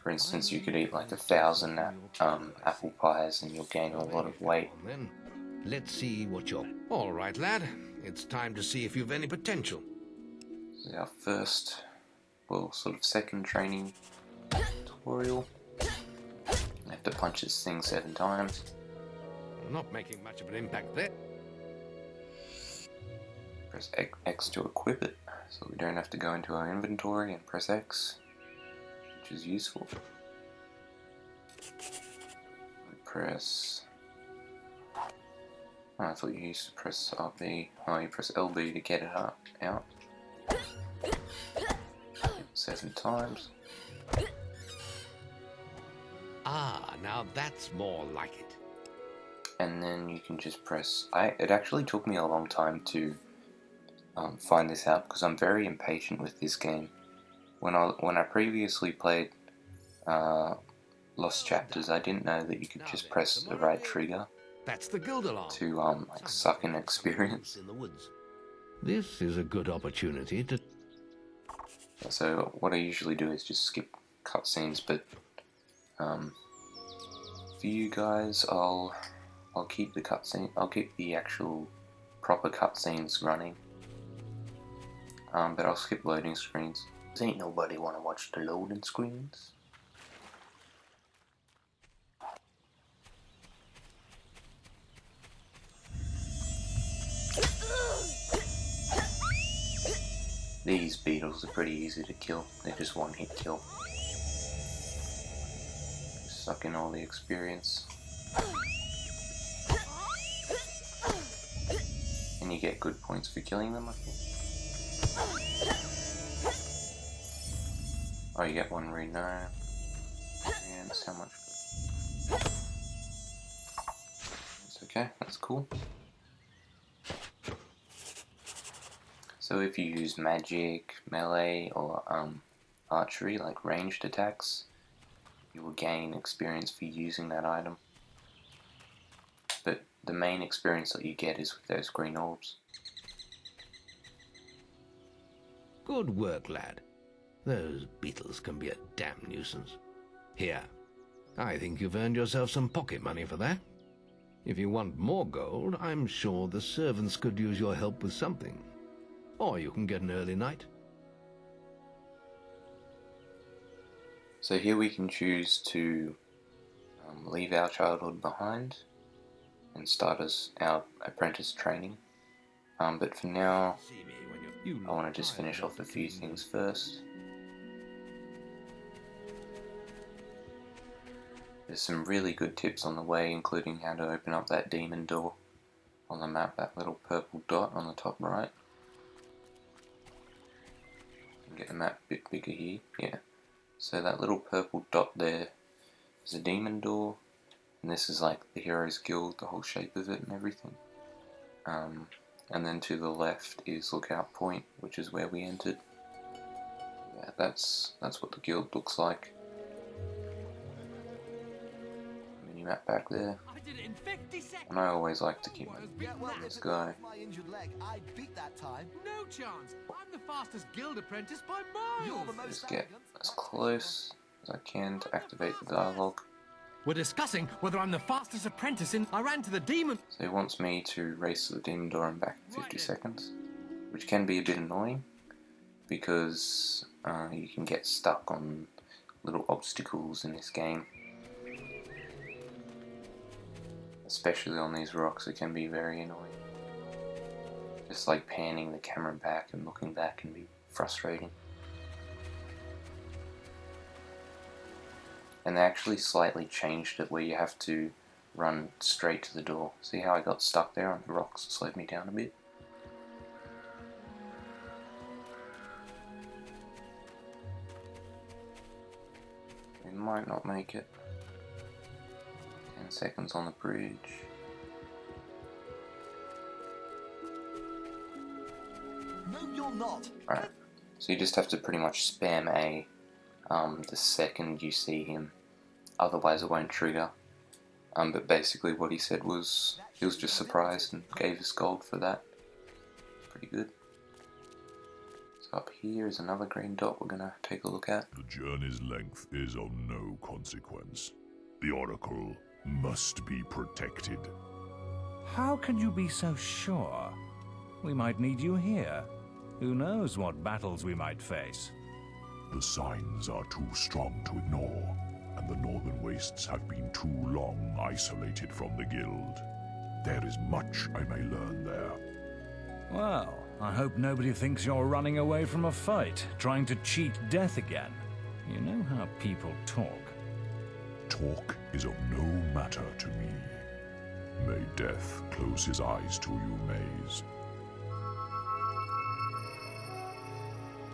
For instance, you could eat like 1,000 apple pies and you'll gain a lot of weight. Then let's see what you're... All right, lad. It's time to see if you've any potential. This is our first, well, sort of second training tutorial. I have to punch this thing 7 times. Not making much of an impact there. Press X to equip it, so we don't have to go into our inventory and press X, which is useful. We press... Oh, I thought you used to press RB. Oh, you press LB to get it out. 7 times. Ah, now that's more like it. And then you can just press... It actually took me a long time to find this out because I'm very impatient with this game. When I previously played Lost Chapters, I didn't know that you could just press the right trigger. That's the guild alarm. To like suck in experience. In the woods. This is a good opportunity to... So what I usually do is just skip cutscenes, but for you guys, I'll keep the cutscene. I'll keep the actual proper cutscenes running. But I'll skip loading screens. Ain't nobody wanna watch the loading screens. These beetles are pretty easy to kill. They're just one-hit kill. Just suck in all the experience. And you get good points for killing them, I think. Oh, you get 1 reno. Yeah, that's how much. It's okay, that's cool. So if you use magic, melee, or archery, like ranged attacks, you will gain experience for using that item. But the main experience that you get is with those green orbs. Good work, lad. Those beetles can be a damn nuisance. Here, I think you've earned yourself some pocket money for that. If you want more gold, I'm sure the servants could use your help with something. Or you can get an early night. So here we can choose to leave our childhood behind and start as our apprentice training. But for now, I want to just finish off a few things first. There's some really good tips on the way, including how to open up that demon door on the map, that little purple dot on the top right. Get the map a bit bigger here, yeah. So that little purple dot there is a demon door, and this is like the Heroes Guild, the whole shape of it and everything. And then to the left is Lookout Point, which is where we entered. Yeah, that's what the guild looks like. Map back there. I did it in 50 seconds. And I always like to keep this guy. No chance. I'm the fastest guild apprentice by miles. Just get as close as I can to activate the dialogue. We're discussing whether I'm the fastest apprentice in... I ran to the demon. So he wants me to race to the demon door and back in 50 seconds, which can be a bit annoying because you can get stuck on little obstacles in this game. Especially on these rocks, it can be very annoying. Just like panning the camera back and looking back can be frustrating. And they actually slightly changed it where you have to run straight to the door. See how I got stuck there on the rocks? It slowed me down a bit. We might not make it. 10 seconds on the bridge. No, you're not. Alright, so you just have to pretty much spam A the second you see him, otherwise it won't trigger. But basically what he said was, he was just surprised and gave us gold for that. Pretty good. So up here is another green dot we're going to take a look at. The journey's length is of no consequence. The Oracle must be protected. How can you be so sure? We might need you here. Who knows what battles we might face? The signs are too strong to ignore, and the Northern Wastes have been too long isolated from the Guild. There is much I may learn there. Well, I hope nobody thinks you're running away from a fight, trying to cheat death again. You know how people talk. Talk is of no matter to me. May death close his eyes to you, Maze.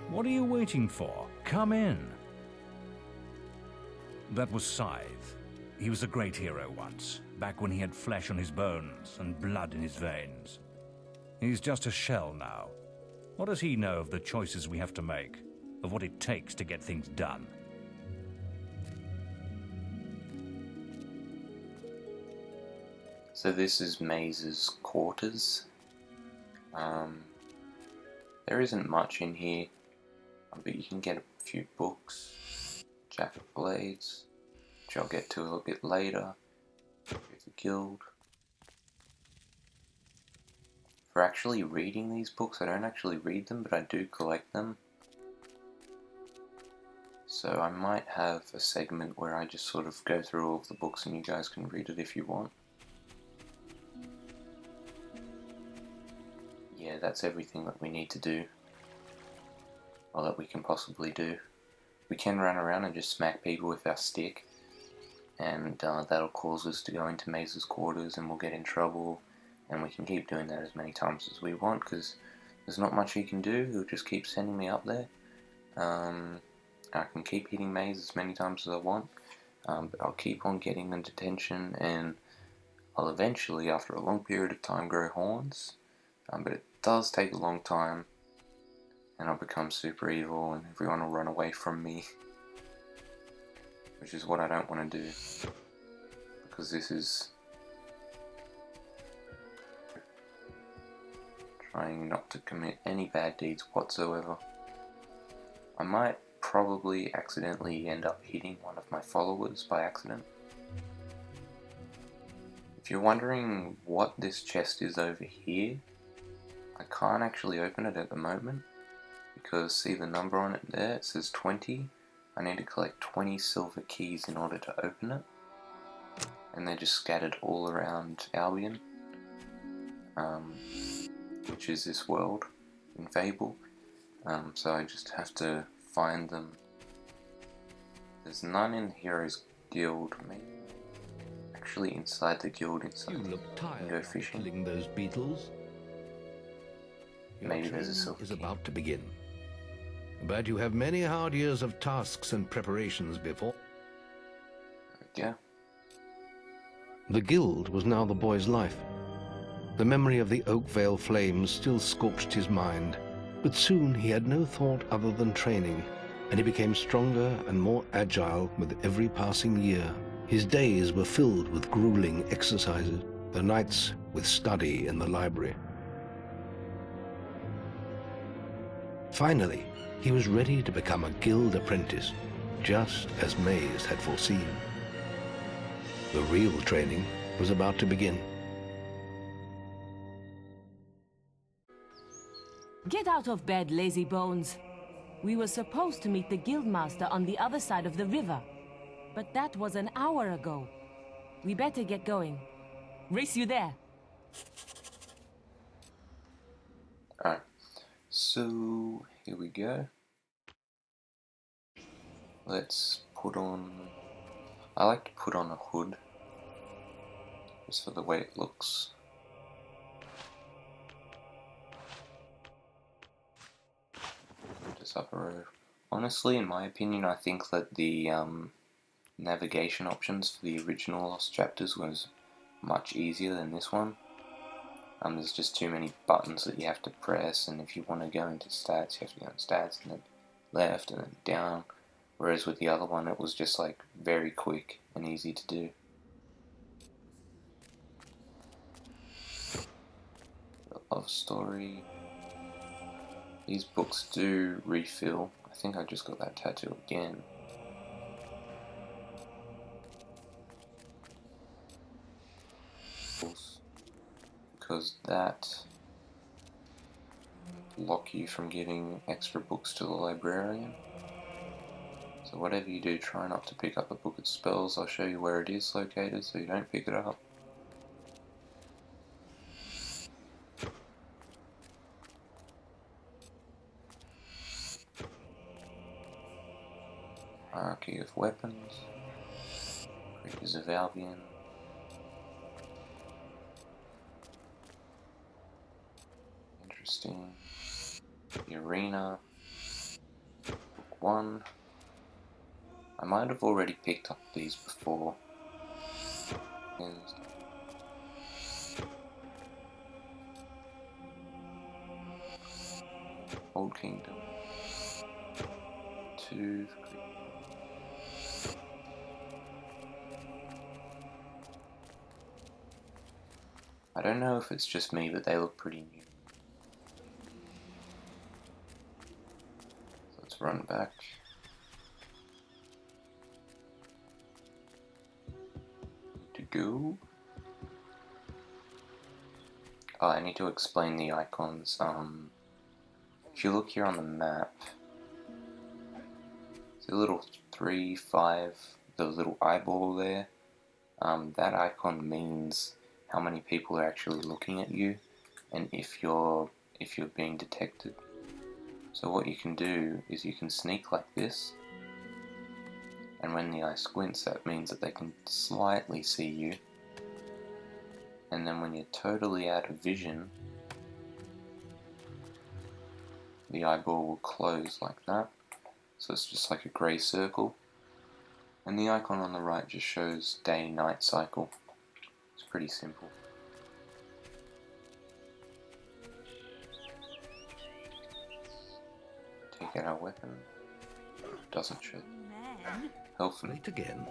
What are you waiting for? Come in. That was Scythe. He was a great hero once, back when he had flesh on his bones and blood in his veins. He's just a shell now. What does he know of the choices we have to make, of what it takes to get things done? So this is Maze's quarters. There isn't much in here, but you can get a few books, Jack of Blades, which I'll get to a little bit later, with the guild. For actually reading these books, I don't actually read them, but I do collect them. So I might have a segment where I just sort of go through all of the books and you guys can read it if you want. Yeah, that's everything that we need to do, or that we can possibly do. We can run around and just smack people with our stick, and that'll cause us to go into Maze's quarters and we'll get in trouble, and we can keep doing that as many times as we want because there's not much he can do. He'll just keep sending me up there. I can keep hitting Maze as many times as I want, but I'll keep on getting into detention, and I'll eventually, after a long period of time, grow horns. But it does take a long time, and I'll become super evil and everyone will run away from me, which is what I don't want to do, because this is trying not to commit any bad deeds whatsoever. I might probably accidentally end up hitting one of my followers by accident. If you're wondering what this chest is over here, I can't actually open it at the moment because see the number on it there, it says 20. I need to collect 20 silver keys in order to open it, and they're just scattered all around Albion, which is this world in Fable. So I just have to find them. There's none in the Heroes Guild, maybe actually inside the guild inside. You look tired go after fishing. killing those beetles. Your Maybe there's a training silver is key. about to begin. But you have many hard years of tasks and preparations before. Yeah. The guild was now the boy's life. The memory of the Oakvale flames still scorched his mind, but soon he had no thought other than training, and he became stronger and more agile with every passing year. His days were filled with grueling exercises, the nights with study in the library. Finally, he was ready to become a guild apprentice, just as Maze had foreseen. The real training was about to begin. Get out of bed, lazy bones. We were supposed to meet the guildmaster on the other side of the river, but that was an hour ago. We better get going. Race you there. Alright, so here we go. Let's put on... I like to put on a hood, just for the way it looks. Just upper row. Honestly, in my opinion, I think that the navigation options for the original Lost Chapters was much easier than this one. There's just too many buttons that you have to press, and if you want to go into stats, you have to go into stats, and then left, and then down. Whereas with the other one, it was just like very quick and easy to do. Love story. These books do refill. I think I just got that tattoo again. Because that block you from giving extra books to the librarian. So whatever you do, try not to pick up a book of spells. I'll show you where it is located so you don't pick it up. Hierarchy of weapons. Creatures of Albion. Interesting. The arena. Book 1. I might have already picked up these before. Old Kingdom. 2. I don't know if it's just me, but they look pretty new. So let's run back. To go. Oh, I need to explain the icons. If you look here on the map, see the little 3, 5, the little eyeball there. That icon means how many people are actually looking at you, and if you're being detected. So what you can do is you can sneak like this, and when the eye squints, that means that they can slightly see you. And then when you're totally out of vision, the eyeball will close like that. So it's just like a grey circle. And the icon on the right just shows day-night cycle. It's pretty simple. Take out our weapon. Doesn't show. Health and Wait again.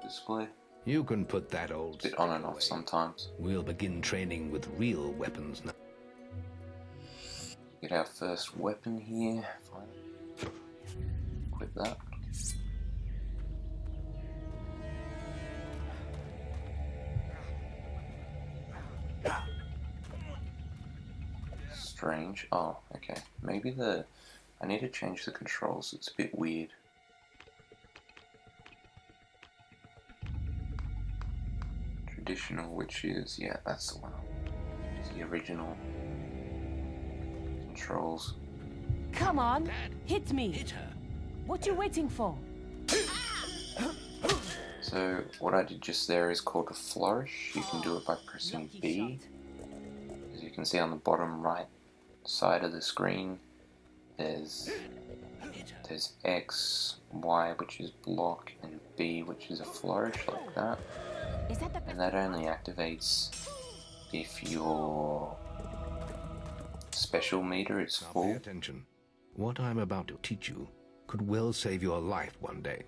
display. You can put that old Bit on and off sometimes. We'll begin training with real weapons now. Get our first weapon here. Fine. Equip that. Strange. Oh, okay. Maybe I need to change the controls. It's a bit weird. Traditional, which is, yeah, that's the one. It's the original controls. Come on, Dad, hit me. hit her. What you waiting for? So what I did just there is called a flourish. You can do it by pressing Lucky B. shot. As you can see on the bottom right side of the screen, there's X, Y, which is block, and B, which is a flourish, like that. Is that the best? And that only activates if your special meter is Now pay full. attention. What I'm about to teach you could well save your life one day.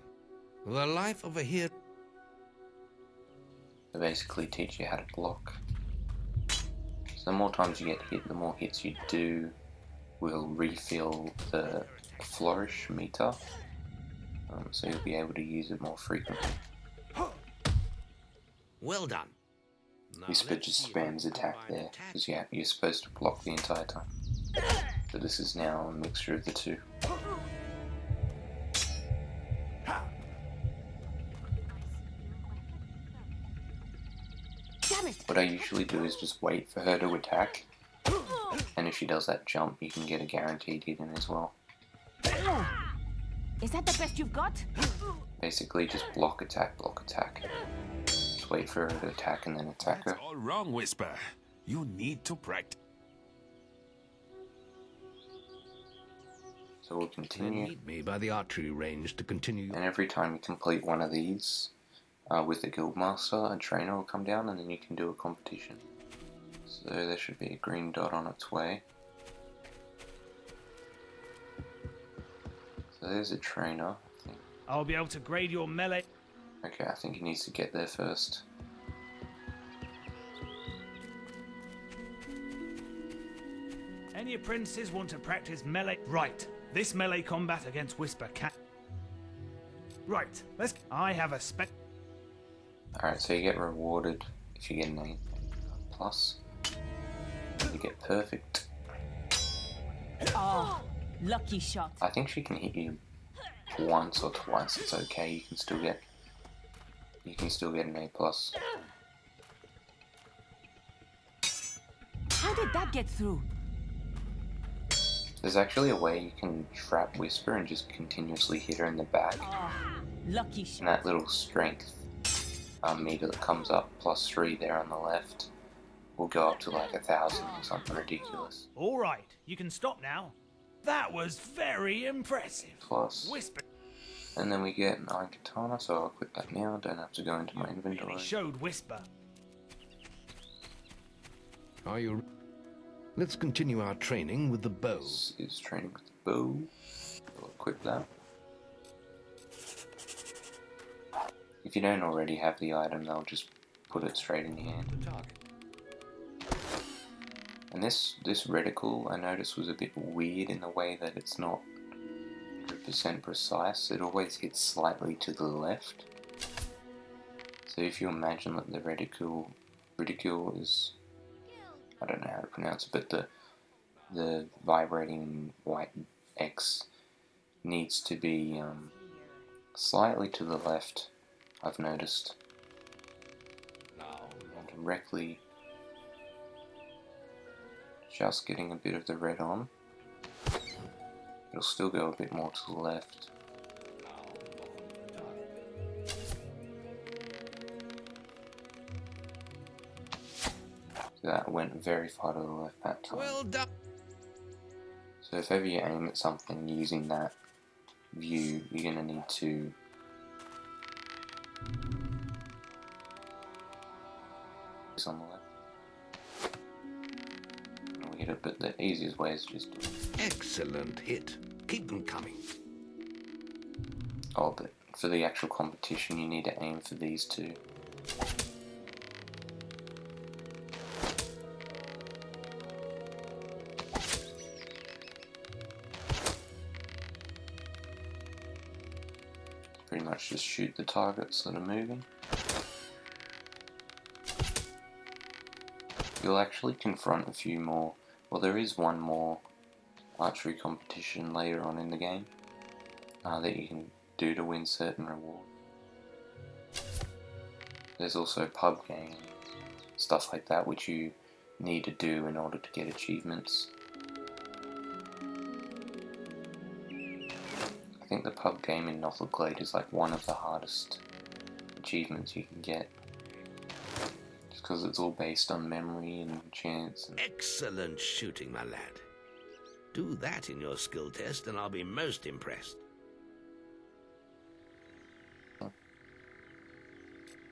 The life of a hero. They basically teach you how to block. So the more times you get hit, the more hits you do will refill the flourish meter. So you'll be able to use it more frequently. Well done. Now Whisper let's just see if you spams can attack combine there, attack. because you're supposed to block the entire time. So this is now a mixture of the two. Damn it! What I usually do is just wait for her to attack, and if she does that jump, you can get a guaranteed hit in as well. Is that the best you've got? Basically just block, attack, block, attack. Just wait for her to attack and then attack her. That's all wrong, Whisper. You need to practice. So we'll Then continue, meet me by the archery range to continue. and every time you complete one of these with the guildmaster, a trainer will come down, and then you can do a competition. So there should be a green dot on its way. So there's a trainer, I think. I'll be able to grade your melee. Okay, I think he needs to get there first. Any the apprentices want to practice melee. Right. This melee combat against Whisper can. Right. I have a spec. Alright, so you get rewarded if you get an A plus. You get perfect. Oh, lucky shot. I think she can hit you once or twice. It's okay. You can still get an A plus. How did that get through? There's actually a way you can trap Whisper and just continuously hit her in the back. Oh, lucky And shot. that little strength meter that comes up +3 there on the left will go up to like 1,000 or something ridiculous. All right, you can stop now. That was very impressive. Plus, Whisper and then we get an Iron Katana, so I'll quit that now. Don't have to go into my inventory. really showed Whisper. Are you... Let's continue our training with the bow. This is training with the bow. We'll equip that. If you don't already have the item, they'll just put it straight in your hand. And this reticle, I noticed, was a bit weird in the way that it's not 100% precise. It always hits slightly to the left. So if you imagine that the reticule is, I don't know how to pronounce it, but the vibrating white X needs to be slightly to the left, I've noticed. Directly, just getting a bit of the red on. It'll still go a bit more to the left. So that went very far to the left that time. Well done. So if ever you aim at something using that view, you're going to need to on the left. And we hit it, but the easiest way is just do it. Excellent hit. Keep them coming. Oh, but for the actual competition, you need to aim for these two. Pretty much just shoot the targets that are moving. You'll actually confront a few more, well, there is one more archery competition later on in the game that you can do to win certain rewards. There's also pub game, stuff like that, which you need to do in order to get achievements. I think the pub game in Northglade is like one of the hardest achievements you can get. Because it's all based on memory and chance. Excellent shooting, my lad. Do that in your skill test and I'll be most impressed.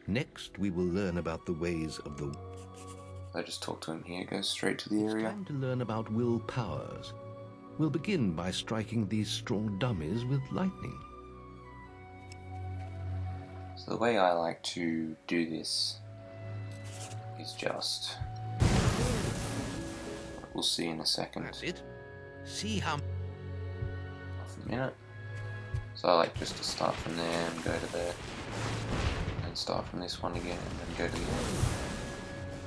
Next, we will learn about the ways of the... I just talk to him here, goes straight to the area. It's time to learn about will powers. We'll begin by striking these strong dummies with lightning. So the way I like to do this is just... We'll see in a second. That's it. See how... Half a minute. So I like just to start from there and go to there. And start from this one again and then go to the other.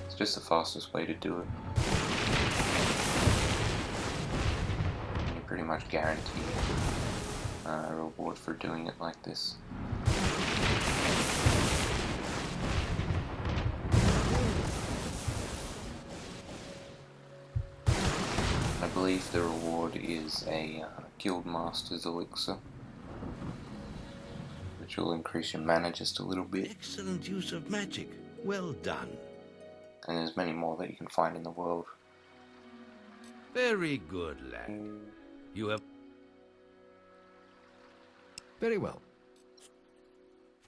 It's just the fastest way to do it. And you pretty much guarantee a reward for doing it like this. I believe the reward is a Guildmaster's Elixir, which will increase your mana just a little bit. Excellent use of magic. Well done. And there's many more that you can find in the world. Very good, lad. You have... Very well.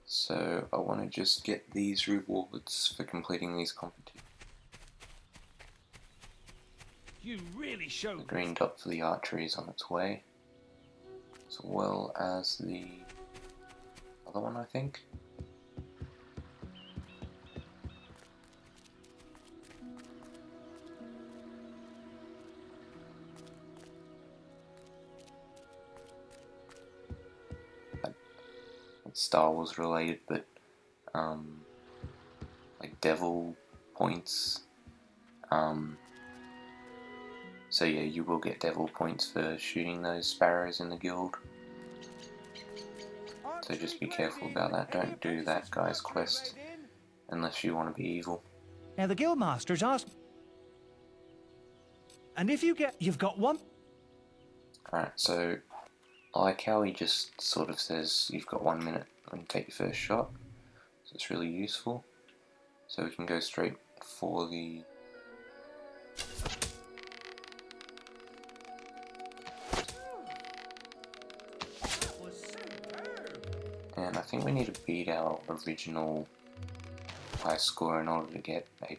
So I want to just get these rewards for completing these competitions. You really showed. The green dot for the archery is on its way, as well as the other one, I think. It's Star Wars related, but like devil points. So yeah, you will get devil points for shooting those sparrows in the guild. So just be careful about that. Don't do that guy's quest unless you want to be evil. Now the guildmaster's asked, and if you've got one. Alright, so I like how he just sort of says you've got 1 minute when you take your first shot. So it's really useful. So we can go straight for the... And I think we need to beat our original high score in order to get A+.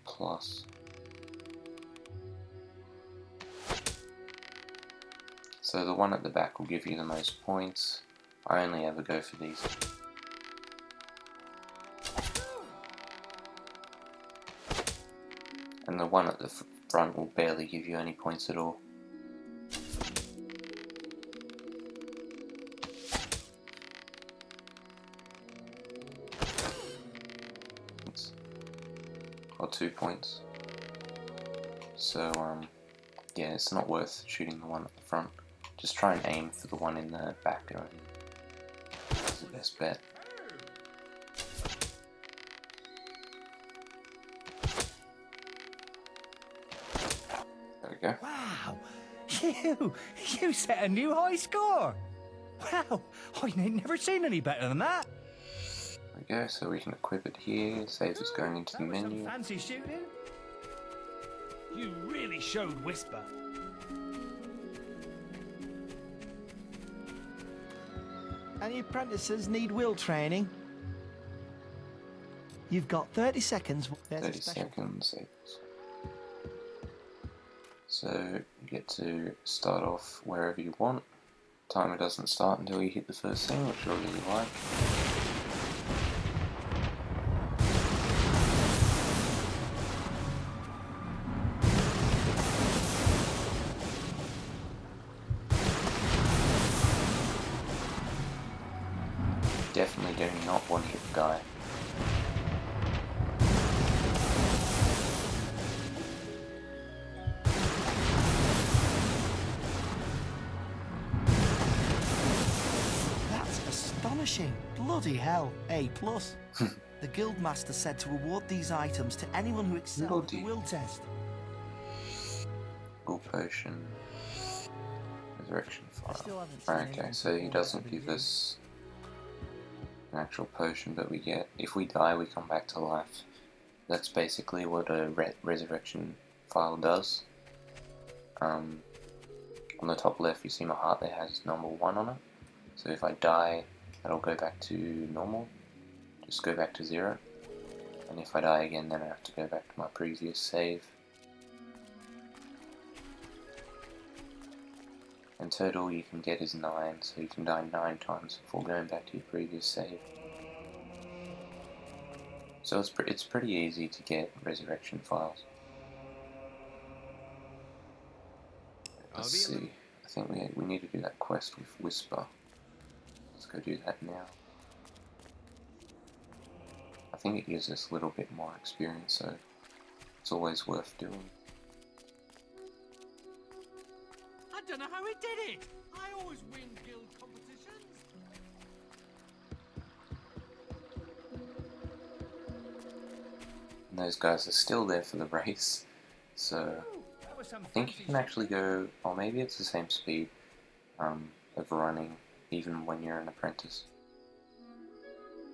So the one at the back will give you the most points. I only ever go for these. And the one at the front will barely give you any points at all. Or 2 points. So yeah, it's not worth shooting the one at the front. Just try and aim for the one in the back. That's the best bet. There we go. Wow, you set a new high score. Wow, I've never seen any better than that. There we go, so we can equip it here, save us going into the menu. Fancy shooting. You really showed Whisper. Any apprentices need wheel training? You've got 30 seconds. There's 30 a special... seconds. So you get to start off wherever you want. Timer doesn't start until you hit the first thing, which I really like. Definitely do not one hit the guy. That's astonishing. Bloody hell. A+. The Guildmaster said to award these items to anyone who excelled at the will test. Full potion. Resurrection I still file. haven't seen Right, okay, anyone so he perform doesn't better give than us an actual potion, but we get, if we die, we come back to life. That's basically what a resurrection file does. On the top left, you see my heart there has number 1 on it. So if I die, that'll go back to normal. Just go back to 0. And if I die again, then I have to go back to my previous save. In total, you can get is 9, so you can die 9 times before going back to your previous save. So it's pretty easy to get resurrection files. Let's see. I think we need to do that quest with Whisper. Let's go do that now. I think it gives us a little bit more experience, so it's always worth doing. I don't know how he did it. I always win guild competitions. And those guys are still there for the race, so I think you can actually go, or maybe it's the same speed of running even when you're an apprentice.